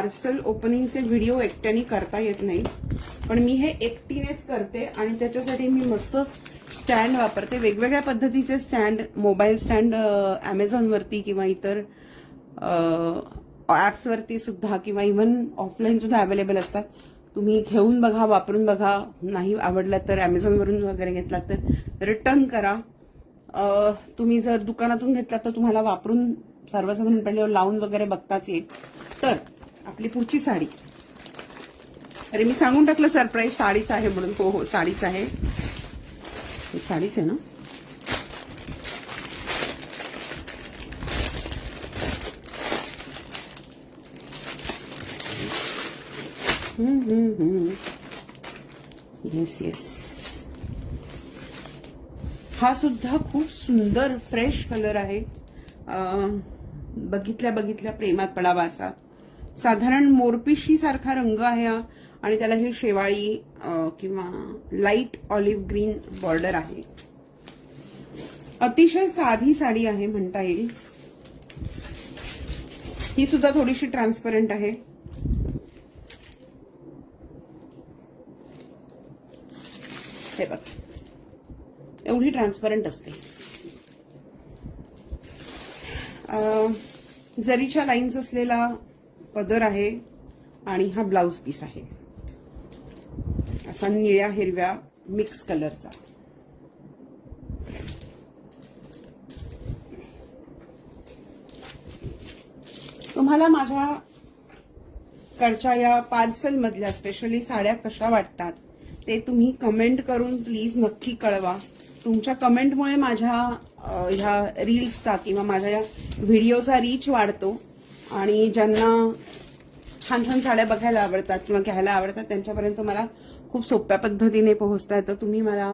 Parcel ओपनिंगचे video एकट्याने करता येत नाही, पण मी हे एकटीनेच करते आणि त्याच्यासाठी मी मस्त स्टँड वापरते. वेगवेगळ्या पद्धतीचे स्टँड, मोबाईल स्टँड अमेझॉनवरती किंवा इतर ॲप्सवरती सुद्धा किंवा इव्हन ऑफलाईन सुद्धा अवेलेबल असतात. तुम्ही घेऊन बघा, वापरून बघा. नाही आवडला तर अमेझॉनवरून वगैरे घेतला तर रिटर्न करा. तुम्ही जर दुकानातून घेतला तर तुम्हाला वापरून सर्वसाधारणपणे लावून वगैरे बघताच येईल. तर आपली पुढची साडी, अरे मी सांगून टाकलं सरप्राईज साडीच आहे म्हणून. हो हो साडीच आहे, साडीच आहे ना. येस येस, हा सुद्धा खूप सुंदर फ्रेश कलर आहे. बघितल्या बघितल्या प्रेमात पडावा असा साधारण मोरपिशी सारखा रंग आहे हा, आणि त्याला ही शेवाळी किंवा लाईट ऑलिव्ह ग्रीन बॉर्डर आहे. अतिशय साधी साडी आहे म्हणता येईल. ही सुद्धा थोडीशी ट्रान्सपरंट आहे. हे बघ, एवढी ट्रान्सपरंट असते. जरीच्या लाईन्स असलेला पदर आहे आणि हा ब्लाउज पीस आहे असा निळ्या हिरव्या मिक्स कलरचा. तुम्हाला माझ्याकडच्या या पार्सल मधल्या स्पेशली साड्या कशा वाटतात ते तुम्ही कमेंट करून प्लीज नक्की कळवा. तुमच्या कमेंटमुळे माझ्या ह्या रील्सचा किंवा माझ्या या व्हिडिओचा रीच वाढतो आणि ज्यांना छान छान साड्या बघायला आवडतात किंवा घ्यायला आवडतात त्यांच्यापर्यंत मला खूप सोप्या पद्धतीने पोहोचता येतं. तुम्ही मला